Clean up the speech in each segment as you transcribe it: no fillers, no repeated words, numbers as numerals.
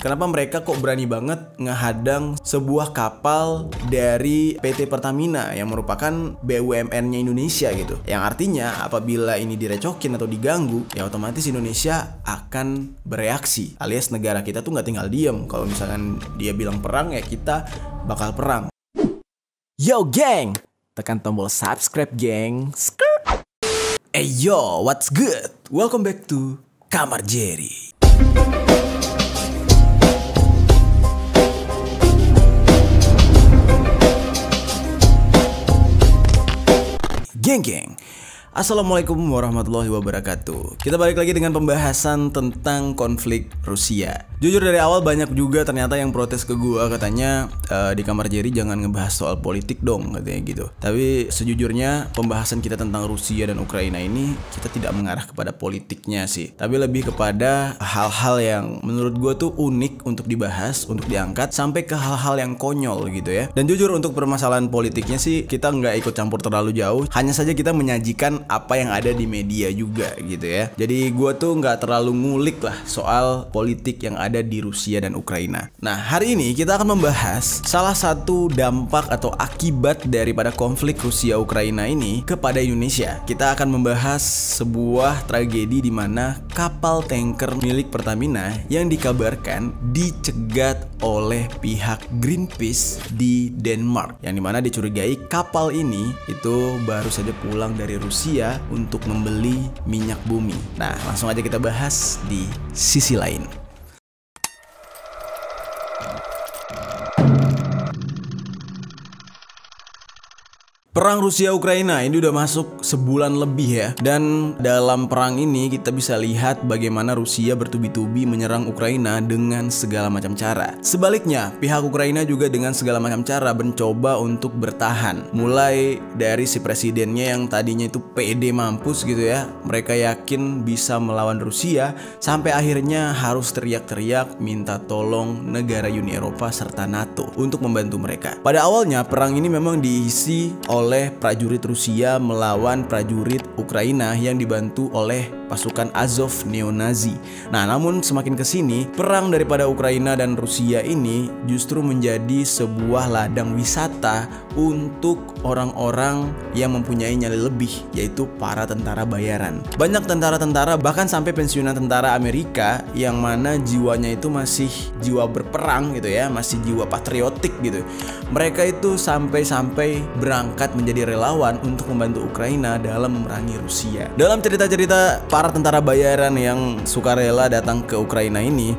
Kenapa mereka kok berani banget ngehadang sebuah kapal dari PT Pertamina yang merupakan BUMN-nya Indonesia gitu. Yang artinya apabila ini direcokin atau diganggu, ya otomatis Indonesia akan bereaksi. Alias negara kita tuh nggak tinggal diem. Kalau misalkan dia bilang perang, ya kita bakal perang. Yo geng, tekan tombol subscribe geng. Hey yo, what's good? Welcome back to Kamar Jerry. Geng, Assalamualaikum warahmatullahi wabarakatuh. Kita balik lagi dengan pembahasan tentang konflik Rusia. Jujur dari awal banyak juga ternyata yang protes ke gua, katanya di Kamar Jerry jangan ngebahas soal politik dong, katanya gitu. Tapi sejujurnya pembahasan kita tentang Rusia dan Ukraina ini kita tidak mengarah kepada politiknya sih, tapi lebih kepada hal-hal yang menurut gua tuh unik untuk dibahas, untuk diangkat sampai ke hal-hal yang konyol gitu ya. Dan jujur untuk permasalahan politiknya sih kita nggak ikut campur terlalu jauh, hanya saja kita menyajikan apa yang ada di media juga gitu ya. Jadi gue tuh nggak terlalu ngulik lah soal politik yang ada di Rusia dan Ukraina. Nah, hari ini kita akan membahas salah satu dampak atau akibat daripada konflik Rusia Ukraina ini kepada Indonesia. Kita akan membahas sebuah tragedi di mana kapal tanker milik Pertamina yang dikabarkan dicegat oleh pihak Greenpeace di Denmark, yang dimana dicurigai kapal ini itu baru saja pulang dari Rusia untuk membeli minyak bumi. Nah, langsung aja kita bahas di sisi lain. Perang Rusia Ukraina ini udah masuk sebulan lebih ya. Dan dalam perang ini kita bisa lihat bagaimana Rusia bertubi-tubi menyerang Ukraina dengan segala macam cara. Sebaliknya, pihak Ukraina juga dengan segala macam cara mencoba untuk bertahan. Mulai dari si presidennya yang tadinya itu pede mampus gitu ya, mereka yakin bisa melawan Rusia, sampai akhirnya harus teriak-teriak minta tolong negara Uni Eropa serta NATO untuk membantu mereka. Pada awalnya perang ini memang diisi oleh prajurit Rusia melawan prajurit Ukraina yang dibantu oleh pasukan Azov neo-Nazi. Nah, namun semakin kesini perang daripada Ukraina dan Rusia ini justru menjadi sebuah ladang wisata untuk orang-orang yang mempunyai nyali lebih, yaitu para tentara bayaran. Banyak tentara-tentara, bahkan sampai pensiunan tentara Amerika yang mana jiwanya itu masih jiwa berperang gitu ya, masih jiwa patriotik gitu. Mereka itu sampai-sampai berangkat menjadi relawan untuk membantu Ukraina dalam memerangi Rusia. Dalam cerita-cerita para tentara bayaran yang sukarela datang ke Ukraina ini,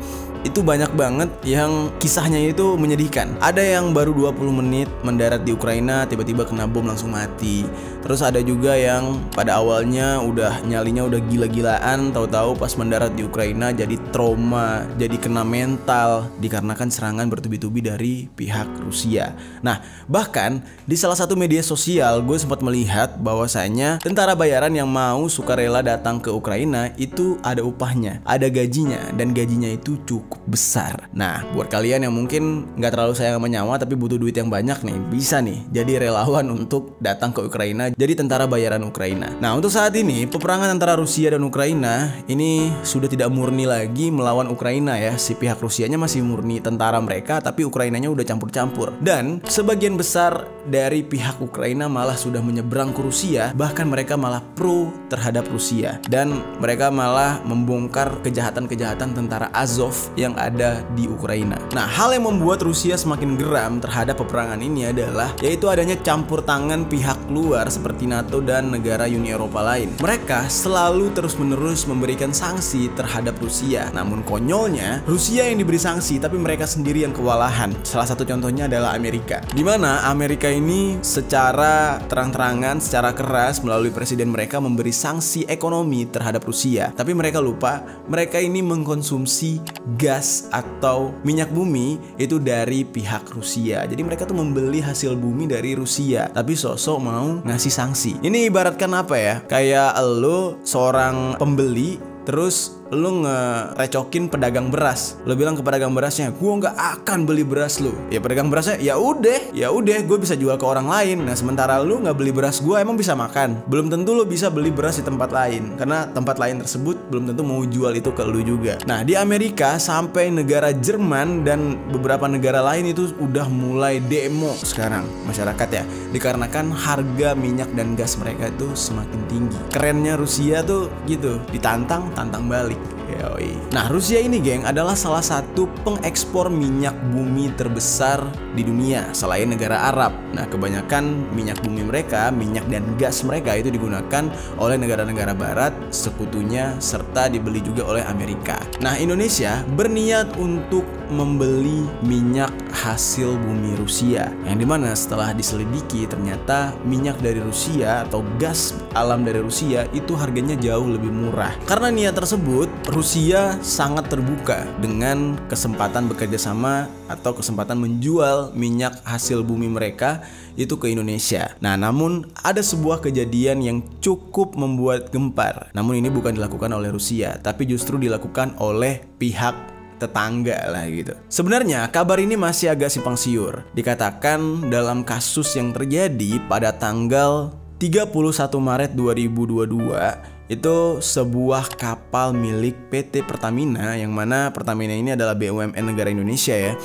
itu banyak banget yang kisahnya itu menyedihkan. Ada yang baru 20 menit mendarat di Ukraina tiba-tiba kena bom langsung mati. Terus ada juga yang pada awalnya nyalinya udah gila-gilaan, tahu-tahu pas mendarat di Ukraina jadi trauma, jadi kena mental dikarenakan serangan bertubi-tubi dari pihak Rusia. Nah, bahkan di salah satu media sosial gue sempat melihat bahwasanya tentara bayaran yang mau sukarela datang ke Ukraina itu ada upahnya, ada gajinya, dan gajinya itu cukup besar. Nah, buat kalian yang mungkin nggak terlalu sayang sama nyawa tapi butuh duit yang banyak nih, bisa nih jadi relawan untuk datang ke Ukraina, jadi tentara bayaran Ukraina. Nah, untuk saat ini peperangan antara Rusia dan Ukraina ini sudah tidak murni lagi melawan Ukraina ya. Si pihak Rusianya masih murni tentara mereka, tapi Ukrainanya udah campur-campur. Dan sebagian besar dari pihak Ukraina malah sudah menyeberang ke Rusia, bahkan mereka malah pro terhadap Rusia, dan mereka malah membongkar kejahatan-kejahatan tentara Azov yang ada di Ukraina. Nah, hal yang membuat Rusia semakin geram terhadap peperangan ini adalah yaitu adanya campur tangan pihak luar seperti NATO dan negara Uni Eropa lain. Mereka selalu terus-menerus memberikan sanksi terhadap Rusia. Namun konyolnya, Rusia yang diberi sanksi tapi mereka sendiri yang kewalahan. Salah satu contohnya adalah Amerika, di mana Amerika ini secara terang-terangan, secara keras melalui presiden mereka memberi sanksi ekonomi terhadap Rusia. Tapi mereka lupa, mereka ini mengkonsumsi gas atau minyak bumi itu dari pihak Rusia. Jadi mereka tuh membeli hasil bumi dari Rusia, tapi sosok mau ngasih sanksi. Ini ibaratkan apa ya? Kayak lo seorang pembeli, terus lu ngerecokin pedagang beras. Lu bilang ke pedagang berasnya, gua nggak akan beli beras lu. Ya pedagang berasnya, ya udah, gue bisa jual ke orang lain. Nah sementara lu nggak beli beras gua, emang bisa makan? Belum tentu lu bisa beli beras di tempat lain, karena tempat lain tersebut belum tentu mau jual itu ke lu juga. Nah di Amerika sampai negara Jerman dan beberapa negara lain itu udah mulai demo sekarang masyarakat ya, dikarenakan harga minyak dan gas mereka itu semakin tinggi. Kerennya Rusia tuh gitu, tantang balik. Yoi. Nah Rusia ini geng adalah salah satu pengekspor minyak bumi terbesar di dunia selain negara Arab. Nah kebanyakan minyak bumi mereka, minyak dan gas mereka itu digunakan oleh negara-negara barat, sekutunya, serta dibeli juga oleh Amerika. Nah Indonesia berniat untuk membeli minyak hasil bumi Rusia, yang dimana setelah diselidiki ternyata minyak dari Rusia atau gas alam dari Rusia itu harganya jauh lebih murah. Karena niat tersebut, Rusia sangat terbuka dengan kesempatan bekerja sama atau kesempatan menjual minyak hasil bumi mereka itu ke Indonesia. Nah, namun ada sebuah kejadian yang cukup membuat gempar. Namun ini bukan dilakukan oleh Rusia, tapi justru dilakukan oleh pihak tetangga lah gitu. Sebenarnya kabar ini masih agak simpang siur. Dikatakan dalam kasus yang terjadi pada tanggal 31 Maret 2022 itu sebuah kapal milik PT Pertamina, yang mana Pertamina ini adalah BUMN negara Indonesia ya.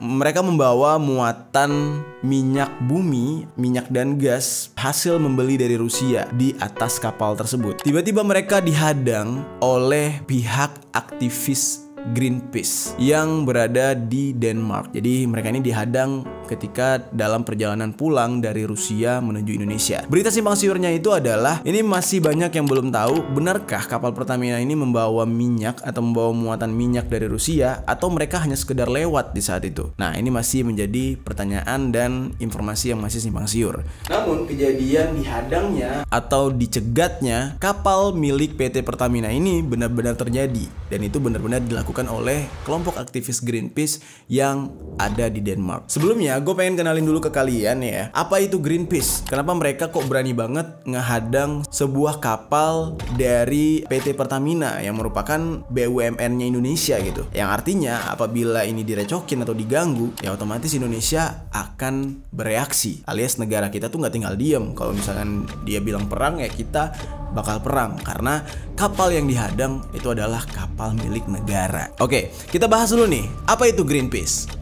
Mereka membawa muatan minyak bumi, minyak dan gas hasil membeli dari Rusia di atas kapal tersebut. Tiba-tiba mereka dihadang oleh pihak aktivis Greenpeace yang berada di Denmark. Jadi mereka ini dihadang ketika dalam perjalanan pulang dari Rusia menuju Indonesia. Berita simpang siurnya itu adalah, ini masih banyak yang belum tahu, benarkah kapal Pertamina ini membawa minyak atau membawa muatan minyak dari Rusia, atau mereka hanya sekedar lewat di saat itu. Nah ini masih menjadi pertanyaan dan informasi yang masih simpang siur. Namun kejadian dihadangnya atau dicegatnya kapal milik PT Pertamina ini benar-benar terjadi, dan itu benar-benar dilakukan oleh kelompok aktivis Greenpeace yang ada di Denmark. Sebelumnya gue pengen kenalin dulu ke kalian ya, apa itu Greenpeace? Kenapa mereka kok berani banget ngehadang sebuah kapal dari PT Pertamina yang merupakan BUMN-nya Indonesia gitu. Yang artinya apabila ini direcokin atau diganggu, ya otomatis Indonesia akan bereaksi. Alias negara kita tuh nggak tinggal diem. Kalau misalkan dia bilang perang, ya kita bakal perang, karena kapal yang dihadang itu adalah kapal milik negara. Oke, kita bahas dulu nih, apa itu Greenpeace?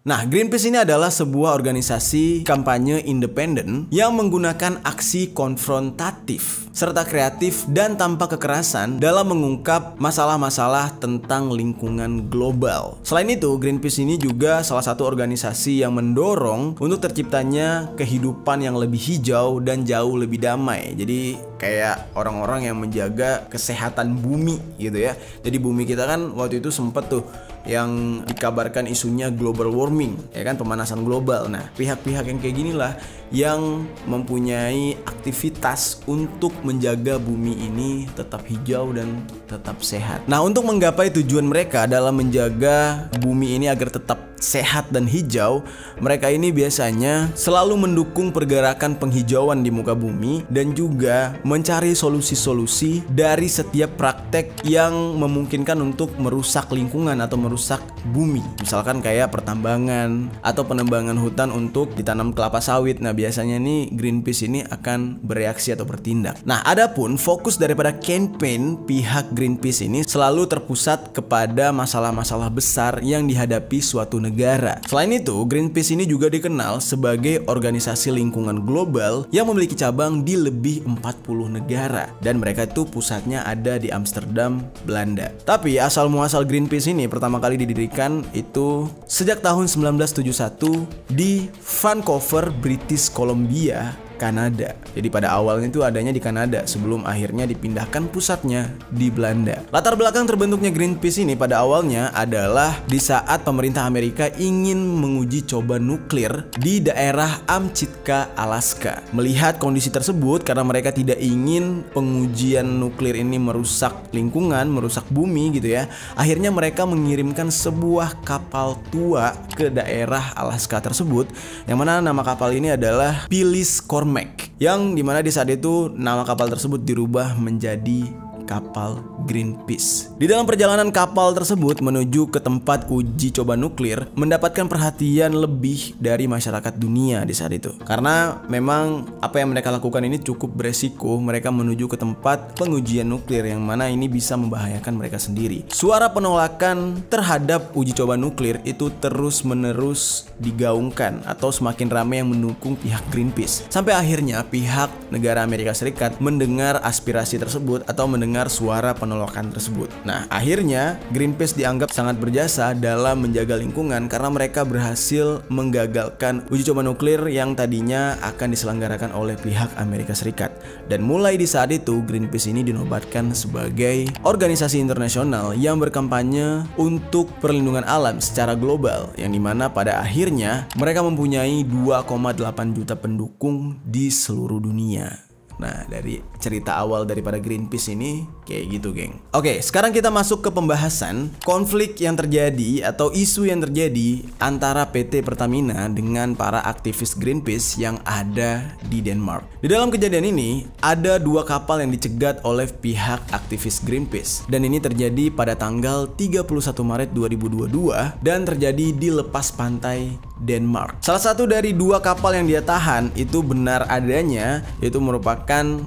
Nah, Greenpeace ini adalah sebuah organisasi kampanye independen yang menggunakan aksi konfrontatif serta kreatif dan tanpa kekerasan dalam mengungkap masalah-masalah tentang lingkungan global. Selain itu, Greenpeace ini juga salah satu organisasi yang mendorong untuk terciptanya kehidupan yang lebih hijau dan jauh lebih damai. Jadi kayak orang-orang yang menjaga kesehatan bumi gitu ya. Jadi bumi kita kan waktu itu sempet tuh yang dikabarkan isunya global warming, ya kan, pemanasan global. Nah, pihak-pihak yang kayak gini lah yang mempunyai aktivitas untuk menjaga bumi ini tetap hijau dan tetap sehat. Nah, untuk menggapai tujuan mereka dalam menjaga bumi ini agar tetap sehat dan hijau, mereka ini biasanya selalu mendukung pergerakan penghijauan di muka bumi dan juga mencari solusi-solusi dari setiap praktek yang memungkinkan untuk merusak lingkungan atau merusak bumi. Misalkan kayak pertambangan atau penebangan hutan untuk ditanam kelapa sawit. Nah, biasanya nih Greenpeace ini akan bereaksi atau bertindak. Nah, adapun fokus daripada campaign pihak Greenpeace ini selalu terpusat kepada masalah-masalah besar yang dihadapi suatu negara. Selain itu, Greenpeace ini juga dikenal sebagai organisasi lingkungan global yang memiliki cabang di lebih 40 negara, dan mereka itu pusatnya ada di Amsterdam, Belanda. Tapi asal muasal Greenpeace ini pertama kali didirikan itu sejak tahun 1971 di Vancouver, British Columbia, Kanada. Jadi pada awalnya itu adanya di Kanada sebelum akhirnya dipindahkan pusatnya di Belanda. Latar belakang terbentuknya Greenpeace ini pada awalnya adalah di saat pemerintah Amerika ingin menguji coba nuklir di daerah Amchitka, Alaska. Melihat kondisi tersebut, karena mereka tidak ingin pengujian nuklir ini merusak lingkungan, merusak bumi gitu ya, akhirnya mereka mengirimkan sebuah kapal tua ke daerah Alaska tersebut, yang mana nama kapal ini adalah Phyllis Cormel Ermac, yang dimana di saat itu nama kapal tersebut dirubah menjadi kapal Greenpeace. Di dalam perjalanan kapal tersebut menuju ke tempat uji coba nuklir mendapatkan perhatian lebih dari masyarakat dunia di saat itu. Karena memang apa yang mereka lakukan ini cukup beresiko. Mereka menuju ke tempat pengujian nuklir yang mana ini bisa membahayakan mereka sendiri. Suara penolakan terhadap uji coba nuklir itu terus-menerus digaungkan atau semakin ramai yang mendukung pihak Greenpeace. Sampai akhirnya pihak negara Amerika Serikat mendengar aspirasi tersebut atau mendengar suara penolakan tersebut. Nah, akhirnya Greenpeace dianggap sangat berjasa dalam menjaga lingkungan karena mereka berhasil menggagalkan uji coba nuklir yang tadinya akan diselenggarakan oleh pihak Amerika Serikat. Dan mulai di saat itu Greenpeace ini dinobatkan sebagai organisasi internasional yang berkampanye untuk perlindungan alam secara global, yang dimana pada akhirnya mereka mempunyai 2,8 juta pendukung di seluruh dunia. Nah, dari cerita awal daripada Greenpeace ini kayak gitu, geng. Oke, sekarang kita masuk ke pembahasan konflik yang terjadi atau isu yang terjadi antara PT Pertamina dengan para aktivis Greenpeace yang ada di Denmark. Di dalam kejadian ini, ada 2 kapal yang dicegat oleh pihak aktivis Greenpeace. Dan ini terjadi pada tanggal 31 Maret 2022 dan terjadi di lepas pantai Denmark. Salah satu dari 2 kapal yang dia tahan itu benar adanya, yaitu merupakan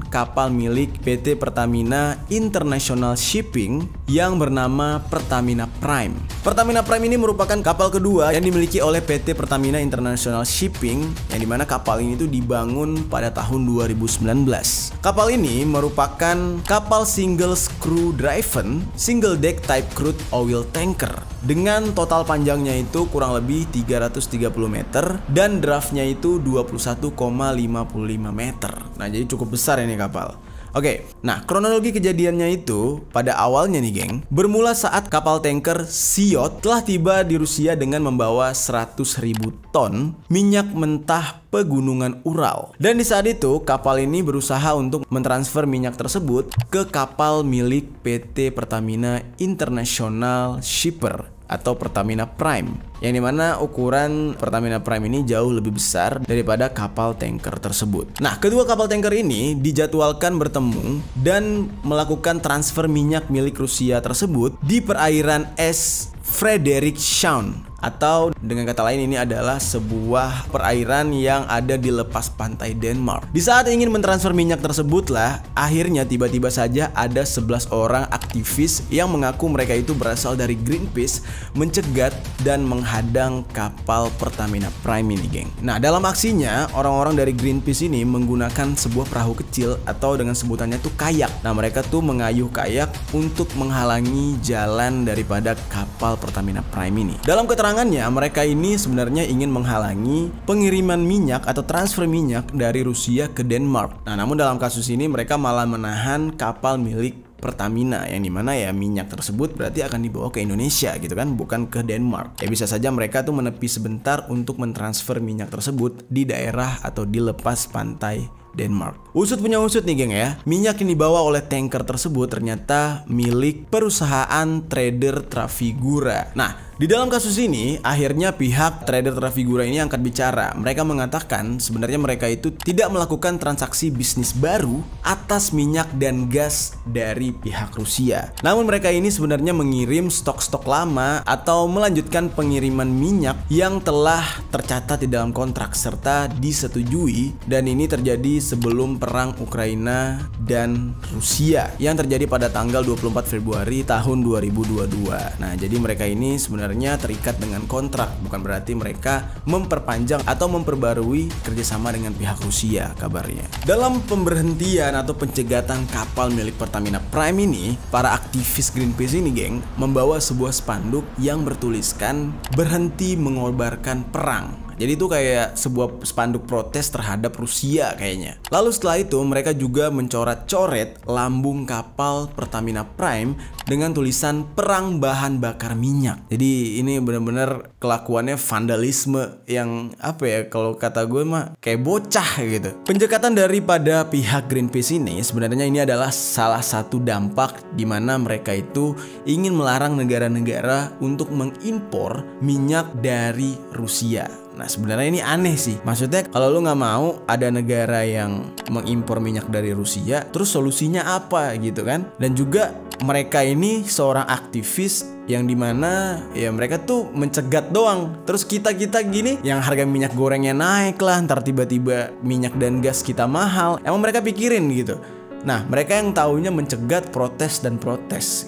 kapal milik PT Pertamina International Shipping yang bernama Pertamina Prime. Pertamina Prime ini merupakan kapal kedua yang dimiliki oleh PT Pertamina International Shipping, yang dimana kapal ini tuh dibangun pada tahun 2019. Kapal ini merupakan kapal single screw driven, single deck type crude oil tanker dengan total panjangnya itu kurang lebih 330 meter dan draftnya itu 21,55 meter. Nah, jadi cukup besar ini kapal. Oke, nah kronologi kejadiannya itu pada awalnya nih geng, bermula saat kapal tanker Siot telah tiba di Rusia dengan membawa 100.000 ton minyak mentah pegunungan Ural. Dan di saat itu kapal ini berusaha untuk mentransfer minyak tersebut ke kapal milik PT Pertamina International Shipper atau Pertamina Prime, yang dimana ukuran Pertamina Prime ini jauh lebih besar daripada kapal tanker tersebut. Nah, kedua kapal tanker ini dijadwalkan bertemu dan melakukan transfer minyak milik Rusia tersebut di perairan Es Frederikshavn, atau dengan kata lain ini adalah sebuah perairan yang ada di lepas pantai Denmark. Di saat ingin mentransfer minyak tersebutlah akhirnya tiba-tiba saja ada 11 orang aktivis yang mengaku mereka itu berasal dari Greenpeace mencegat dan menghadang kapal Pertamina Prime ini, geng. Nah, dalam aksinya orang-orang dari Greenpeace ini menggunakan sebuah perahu kecil atau dengan sebutannya tuh kayak. Nah, mereka tuh mengayuh kayak untuk menghalangi jalan daripada kapal Pertamina Prime ini. Dalam keterangannya, mereka ini sebenarnya ingin menghalangi pengiriman minyak atau transfer minyak dari Rusia ke Denmark. Nah, namun dalam kasus ini mereka malah menahan kapal milik Pertamina, yang dimana ya minyak tersebut berarti akan dibawa ke Indonesia gitu kan, bukan ke Denmark. Ya bisa saja mereka tuh menepi sebentar untuk mentransfer minyak tersebut di daerah atau di lepas pantai Denmark. Usut punya usut nih geng ya, minyak yang dibawa oleh tanker tersebut ternyata milik perusahaan trader Trafigura. Nah, di dalam kasus ini akhirnya pihak trader Trafigura ini angkat bicara. Mereka mengatakan sebenarnya mereka itu tidak melakukan transaksi bisnis baru atas minyak dan gas dari pihak Rusia. Namun mereka ini sebenarnya mengirim stok-stok lama atau melanjutkan pengiriman minyak yang telah tercatat di dalam kontrak serta disetujui, dan ini terjadi sebelum perang Ukraina dan Rusia yang terjadi pada tanggal 24 Februari tahun 2022. Nah, jadi mereka ini sebenarnya terikat dengan kontrak, bukan berarti mereka memperpanjang atau memperbarui kerjasama dengan pihak Rusia kabarnya. Dalam pemberhentian atau pencegatan kapal milik Pertamina Prime ini, para aktivis Greenpeace ini geng membawa sebuah spanduk yang bertuliskan berhenti mengobarkan perang. Jadi itu kayak sebuah spanduk protes terhadap Rusia kayaknya. Lalu setelah itu mereka juga mencoret-coret lambung kapal Pertamina Prime dengan tulisan perang bahan bakar minyak. Jadi ini benar-benar kelakuannya vandalisme yang apa ya, kalau kata gue mah kayak bocah gitu. Pencekatan daripada pihak Greenpeace ini sebenarnya ini adalah salah satu dampak di mana mereka itu ingin melarang negara-negara untuk mengimpor minyak dari Rusia. Nah sebenarnya ini aneh sih. Maksudnya kalau lu nggak mau ada negara yang mengimpor minyak dari Rusia, terus solusinya apa gitu kan? Dan juga mereka ini seorang aktivis yang dimana ya mereka tuh mencegat doang. Terus kita gini yang harga minyak gorengnya naik lah, ntar tiba-tiba minyak dan gas kita mahal. Emang mereka pikirin gitu. Nah mereka yang taunya mencegat protes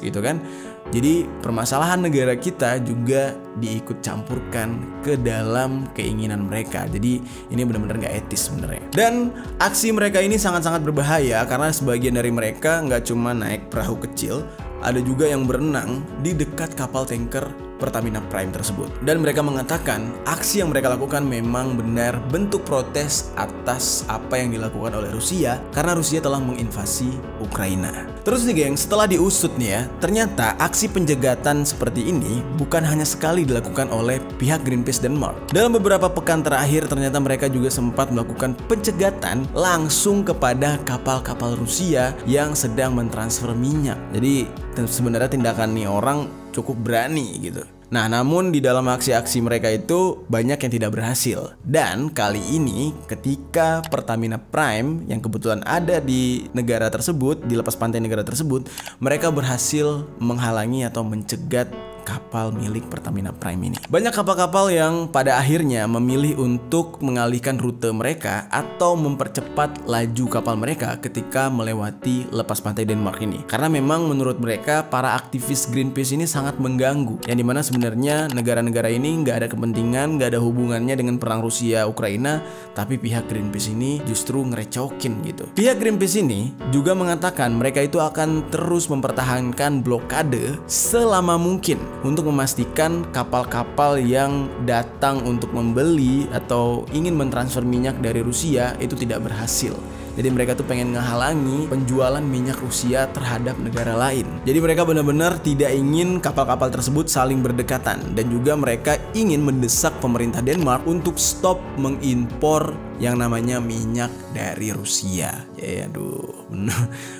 gitu kan. Jadi permasalahan negara kita juga diikut campurkan ke dalam keinginan mereka. Jadi ini benar-benar gak etis sebenarnya. Dan aksi mereka ini sangat-sangat berbahaya karena sebagian dari mereka nggak cuma naik perahu kecil, ada juga yang berenang di dekat kapal tanker Pertamina Prime tersebut. Dan mereka mengatakan aksi yang mereka lakukan memang benar bentuk protes atas apa yang dilakukan oleh Rusia karena Rusia telah menginvasi Ukraina. Terus nih geng, setelah diusut nih ya, ternyata aksi penjegatan seperti ini bukan hanya sekali dilakukan oleh pihak Greenpeace Denmark. Dalam beberapa pekan terakhir ternyata mereka juga sempat melakukan pencegatan langsung kepada kapal-kapal Rusia yang sedang mentransfer minyak. Jadi sebenarnya tindakan nih orang cukup berani gitu. Nah namun di dalam aksi-aksi mereka itu banyak yang tidak berhasil. Dan kali ini ketika Pertamina Prime yang kebetulan ada di negara tersebut, di lepas pantai negara tersebut, mereka berhasil menghalangi atau mencegat kapal milik Pertamina Prime ini. Banyak kapal-kapal yang pada akhirnya memilih untuk mengalihkan rute mereka atau mempercepat laju kapal mereka ketika melewati lepas pantai Denmark ini. Karena memang menurut mereka para aktivis Greenpeace ini sangat mengganggu. Yang dimana sebenarnya negara-negara ini nggak ada kepentingan, nggak ada hubungannya dengan perang Rusia Ukraina, tapi pihak Greenpeace ini justru ngerecokin gitu. Pihak Greenpeace ini juga mengatakan mereka itu akan terus mempertahankan blokade selama mungkin untuk memastikan kapal-kapal yang datang untuk membeli atau ingin mentransfer minyak dari Rusia itu tidak berhasil. Jadi mereka tuh pengen ngehalangi penjualan minyak Rusia terhadap negara lain. Jadi mereka benar-benar tidak ingin kapal-kapal tersebut saling berdekatan. Dan juga mereka ingin mendesak pemerintah Denmark untuk stop mengimpor yang namanya minyak dari Rusia. Ya aduh,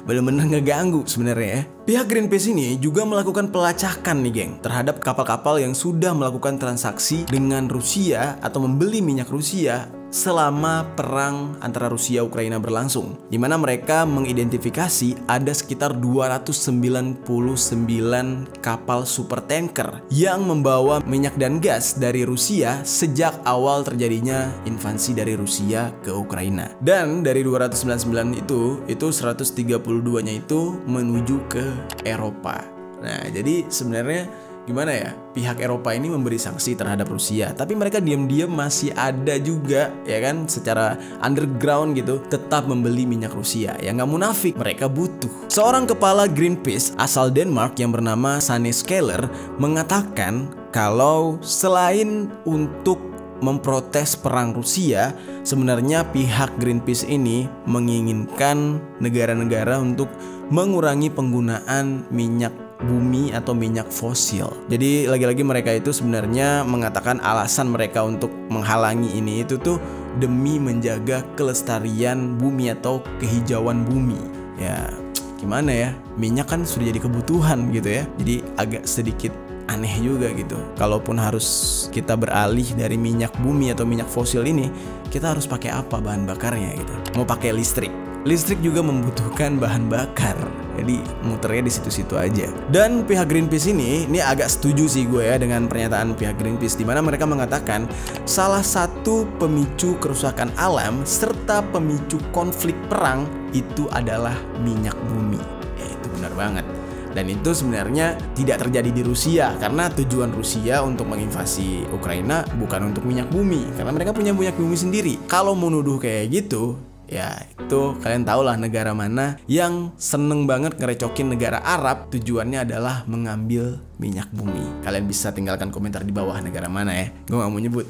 bener-bener ngeganggu sebenarnya ya. Pihak Greenpeace ini juga melakukan pelacakan nih geng terhadap kapal-kapal yang sudah melakukan transaksi dengan Rusia atau membeli minyak Rusia selama perang antara Rusia Ukraina berlangsung, di mana mereka mengidentifikasi ada sekitar 299 kapal supertanker yang membawa minyak dan gas dari Rusia sejak awal terjadinya invasi dari Rusia ke Ukraina. Dan dari 299 itu 132-nya itu menuju ke Eropa. Nah, jadi sebenarnya gimana ya, pihak Eropa ini memberi sanksi terhadap Rusia, tapi mereka diam-diam masih ada juga ya kan secara underground gitu tetap membeli minyak Rusia. Ya nggak munafik, mereka butuh. Seorang kepala Greenpeace asal Denmark yang bernama Sanne Skeller mengatakan kalau selain untuk memprotes perang Rusia, sebenarnya pihak Greenpeace ini menginginkan negara-negara untuk mengurangi penggunaan minyak bumi atau minyak fosil. Jadi lagi-lagi mereka itu sebenarnya mengatakan alasan mereka untuk menghalangi ini itu tuh demi menjaga kelestarian bumi atau kehijauan bumi. Ya gimana ya, minyak kan sudah jadi kebutuhan gitu ya. Jadi agak sedikit aneh juga gitu. Kalaupun harus kita beralih dari minyak bumi atau minyak fosil ini, kita harus pakai apa bahan bakarnya gitu. Mau pakai listrik. Listrik juga membutuhkan bahan bakar. Jadi muternya di situ-situ aja. Dan pihak Greenpeace ini agak setuju sih gue ya dengan pernyataan pihak Greenpeace, di mana mereka mengatakan salah satu pemicu kerusakan alam serta pemicu konflik perang itu adalah minyak bumi. Ya itu benar banget. Dan itu sebenarnya tidak terjadi di Rusia karena tujuan Rusia untuk menginvasi Ukraina bukan untuk minyak bumi, karena mereka punya minyak bumi sendiri. Kalau mau nuduh kayak gitu, ya itu kalian tahulah negara mana yang seneng banget ngerecokin negara Arab, tujuannya adalah mengambil minyak bumi. Kalian bisa tinggalkan komentar di bawah negara mana ya, gue gak mau nyebut.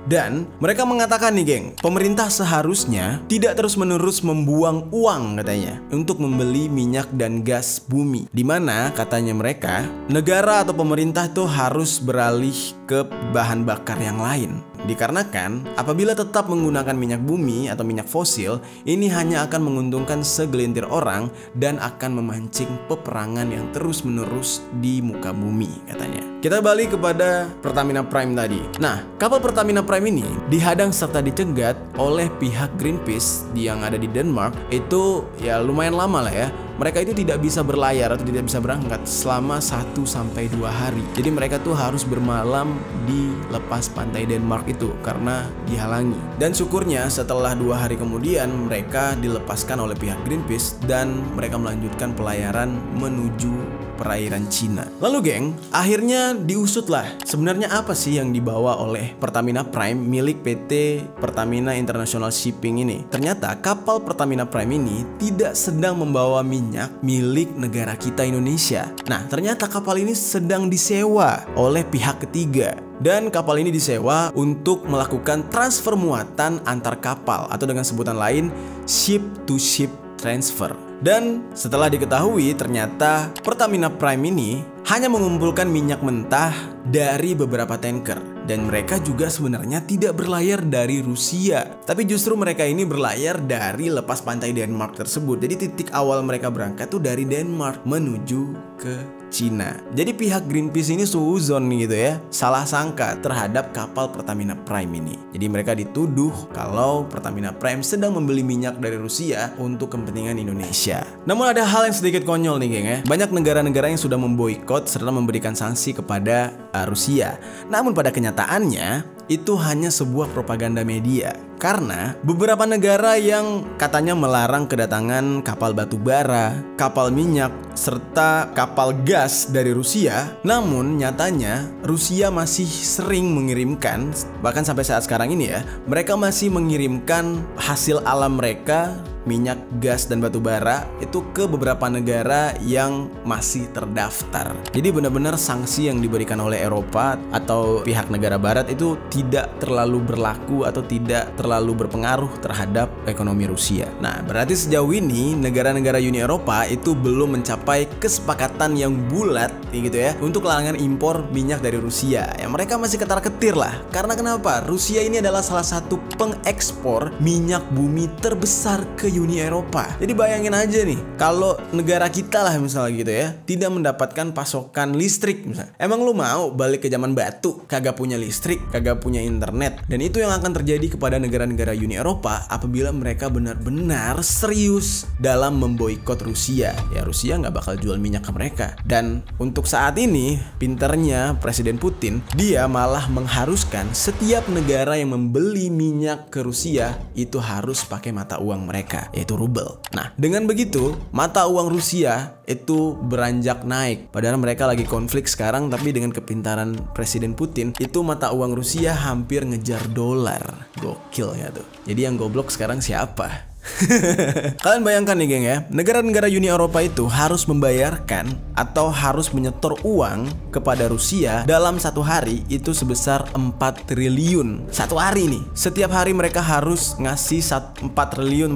Dan mereka mengatakan nih geng, pemerintah seharusnya tidak terus-menerus membuang uang katanya untuk membeli minyak dan gas bumi, dimana katanya mereka negara atau pemerintah tuh harus beralih ke bahan bakar yang lain. Dikarenakan apabila tetap menggunakan minyak bumi atau minyak fosil, ini hanya akan menguntungkan segelintir orang dan akan memancing peperangan yang terus-menerus di muka bumi katanya. Kita balik kepada Pertamina Prime tadi. Nah, kapal Pertamina Prime ini dihadang serta dicegat oleh pihak Greenpeace yang ada di Denmark. Itu ya lumayan lama lah ya. Mereka itu tidak bisa berlayar atau tidak bisa berangkat selama 1-2 hari. Jadi mereka tuh harus bermalam di lepas pantai Denmark itu karena dihalangi. Dan syukurnya setelah 2 hari kemudian mereka dilepaskan oleh pihak Greenpeace dan mereka melanjutkan pelayaran menuju perairan Cina. Lalu geng, akhirnya diusutlah sebenarnya apa sih yang dibawa oleh Pertamina Prime milik PT Pertamina International Shipping ini. Ternyata kapal Pertamina Prime ini tidak sedang membawa minyak milik negara kita Indonesia. Nah, ternyata kapal ini sedang disewa oleh pihak ketiga. Dan kapal ini disewa untuk melakukan transfer muatan antar kapal atau dengan sebutan lain ship to ship transfer. Dan setelah diketahui ternyata Pertamina Prime ini hanya mengumpulkan minyak mentah dari beberapa tanker. Dan mereka juga sebenarnya tidak berlayar dari Rusia, tapi justru mereka ini berlayar dari lepas pantai Denmark tersebut. Jadi titik awal mereka berangkat tuh dari Denmark menuju ke Cina. Jadi pihak Greenpeace ini suuzon gitu ya, salah sangka terhadap kapal Pertamina Prime ini. Jadi mereka dituduh kalau Pertamina Prime sedang membeli minyak dari Rusia untuk kepentingan Indonesia. Namun ada hal yang sedikit konyol nih geng ya. Banyak negara-negara yang sudah memboikot serta memberikan sanksi kepada Rusia. Namun pada kenyataannya itu hanya sebuah propaganda media. Karena beberapa negara yang katanya melarang kedatangan kapal batu bara, kapal minyak, serta kapal gas dari Rusia, namun nyatanya Rusia masih sering mengirimkan, bahkan sampai saat sekarang ini ya, mereka masih mengirimkan hasil alam mereka, minyak, gas, dan batu bara itu ke beberapa negara yang masih terdaftar. Jadi benar-benar sanksi yang diberikan oleh Eropa atau pihak negara barat itu tidak terlalu berlaku atau tidak terlalu berpengaruh terhadap ekonomi Rusia. Nah, berarti sejauh ini negara-negara Uni Eropa itu belum mencapai kesepakatan yang bulat gitu ya untuk larangan impor minyak dari Rusia. Ya mereka masih ketar-ketir lah. Karena kenapa? Rusia ini adalah salah satu pengekspor minyak bumi terbesar ke Uni Eropa. Jadi bayangin aja nih, kalau negara kita lah misalnya gitu ya, tidak mendapatkan pasokan listrik misalnya. Emang lu mau balik ke zaman batu, kagak punya listrik, kagak punya internet? Dan itu yang akan terjadi kepada negara-negara Uni Eropa apabila mereka benar-benar serius dalam memboikot Rusia. Ya Rusia nggak bakal jual minyak ke mereka. Dan untuk saat ini, pinternya Presiden Putin, dia malah mengharuskan setiap negara yang membeli minyak ke Rusia itu harus pakai mata uang mereka, yaitu rubel. Nah, dengan begitu mata uang Rusia itu beranjak naik. Padahal mereka lagi konflik sekarang, tapi dengan kepintaran Presiden Putin itu mata uang Rusia hampir ngejar dolar. Gokil ya tuh. Jadi yang goblok sekarang siapa? Kalian bayangkan nih geng ya, negara-negara Uni Eropa itu harus membayarkan atau harus menyetor uang kepada Rusia dalam satu hari itu sebesar 4 triliun. Satu hari nih, setiap hari mereka harus ngasih 4 triliun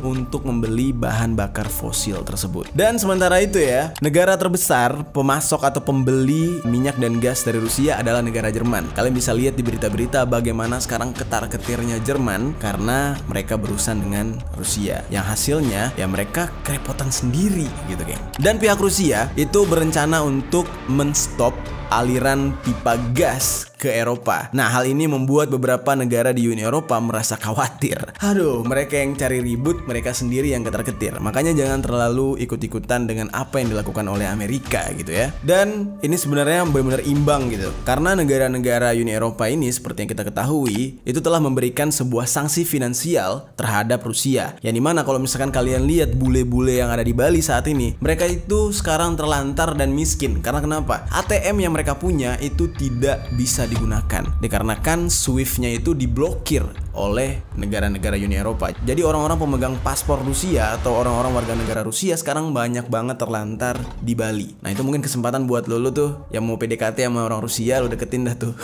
untuk membeli bahan bakar fosil tersebut. Dan sementara itu ya, negara terbesar pemasok atau pembeli minyak dan gas dari Rusia adalah negara Jerman. Kalian bisa lihat di berita-berita bagaimana sekarang ketar-ketirnya Jerman karena mereka berurusan dengan Rusia, yang hasilnya ya mereka kerepotan sendiri gitu geng. Dan pihak Rusia itu berencana untuk menstop aliran pipa gas ke Eropa. Nah, hal ini membuat beberapa negara di Uni Eropa merasa khawatir. Aduh, mereka yang cari ribut, mereka sendiri yang ketar-ketir. Makanya jangan terlalu ikut-ikutan dengan apa yang dilakukan oleh Amerika gitu ya. Dan ini sebenarnya benar-benar imbang gitu. Karena negara-negara Uni Eropa ini seperti yang kita ketahui, itu telah memberikan sebuah sanksi finansial terhadap Rusia. Yang dimana kalau misalkan kalian lihat bule-bule yang ada di Bali saat ini, mereka itu sekarang terlantar dan miskin. Karena kenapa? ATM yang mereka punya itu tidak bisa digunakan dikarenakan SWIFT-nya itu diblokir oleh negara-negara Uni Eropa. Jadi orang-orang pemegang paspor Rusia atau orang-orang warga negara Rusia sekarang banyak banget terlantar di Bali. Nah, itu mungkin kesempatan buat lo tuh yang mau PDKT sama orang Rusia, lo deketin dah tuh.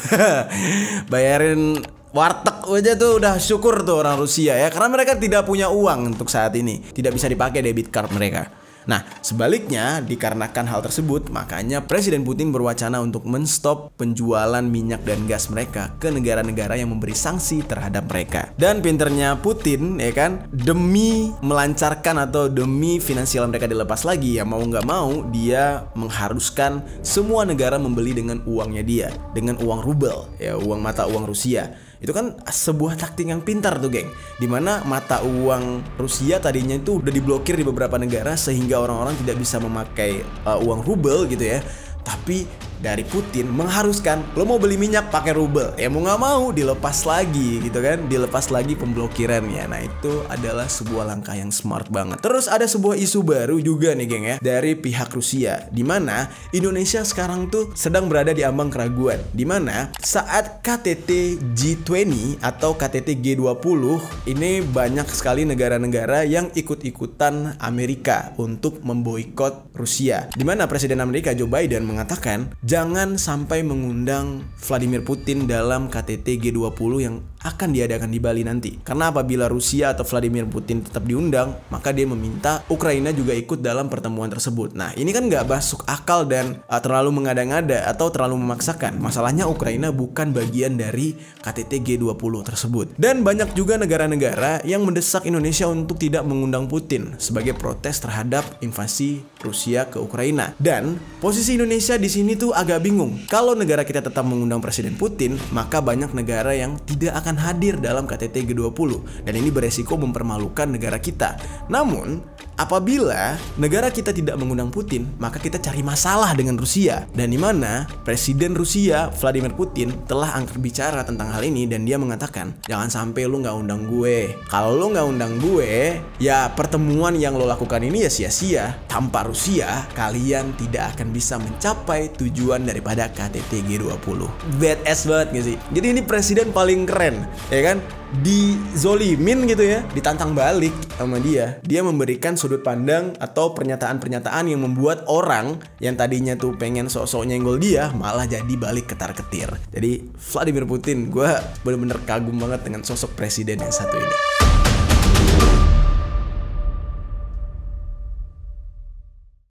Bayarin warteg aja tuh udah syukur tuh orang Rusia ya, karena mereka tidak punya uang untuk saat ini, tidak bisa dipakai debit card mereka. Nah, sebaliknya dikarenakan hal tersebut, makanya Presiden Putin berwacana untuk menstop penjualan minyak dan gas mereka ke negara-negara yang memberi sanksi terhadap mereka. Dan pinternya Putin, ya kan, demi melancarkan atau demi finansial mereka dilepas lagi, ya mau nggak mau dia mengharuskan semua negara membeli dengan uangnya dia, dengan uang rubel, ya uang mata uang Rusia. Itu kan sebuah taktik yang pintar tuh, geng. Dimana mata uang Rusia tadinya itu udah diblokir di beberapa negara sehingga orang-orang tidak bisa memakai uang rubel gitu ya. Tapi dari Putin mengharuskan lo mau beli minyak pakai rubel, ya mau nggak mau dilepas lagi gitu kan, dilepas lagi pemblokirannya. Nah itu adalah sebuah langkah yang smart banget. Terus ada sebuah isu baru juga nih geng ya, dari pihak Rusia, dimana Indonesia sekarang tuh sedang berada di ambang keraguan, dimana saat KTT G20 atau KTT G20 ini banyak sekali negara-negara yang ikut-ikutan Amerika untuk memboikot Rusia, dimana Presiden Amerika Joe Biden mengatakan jangan sampai mengundang Vladimir Putin dalam KTT G20 yang akan diadakan di Bali nanti. Karena apabila Rusia atau Vladimir Putin tetap diundang, maka dia meminta Ukraina juga ikut dalam pertemuan tersebut. Nah, ini kan nggak masuk akal dan terlalu mengada-ngada atau terlalu memaksakan. Masalahnya Ukraina bukan bagian dari KTT G20 tersebut. Dan banyak juga negara-negara yang mendesak Indonesia untuk tidak mengundang Putin sebagai protes terhadap invasi Rusia ke Ukraina. Dan posisi Indonesia di sini tuh agak bingung. Kalau negara kita tetap mengundang Presiden Putin, maka banyak negara yang tidak akan hadir dalam KTT G20 dan ini beresiko mempermalukan negara kita. Namun, apabila negara kita tidak mengundang Putin, maka kita cari masalah dengan Rusia. Dan di mana Presiden Rusia Vladimir Putin telah angkat bicara tentang hal ini dan dia mengatakan, jangan sampai lu nggak undang gue. Kalau lu nggak undang gue, ya pertemuan yang lo lakukan ini ya sia-sia. Tanpa Rusia, kalian tidak akan bisa mencapai tujuan daripada KTT G20. Badass banget gak sih? Jadi ini presiden paling keren, ya kan? Dizolimin gitu ya, ditantang balik sama dia. Dia memberikan sudut pandang atau pernyataan-pernyataan yang membuat orang yang tadinya tuh pengen sok-sok nyenggol dia malah jadi balik ketar-ketir. Jadi Vladimir Putin, gue bener-bener kagum banget dengan sosok presiden yang satu ini.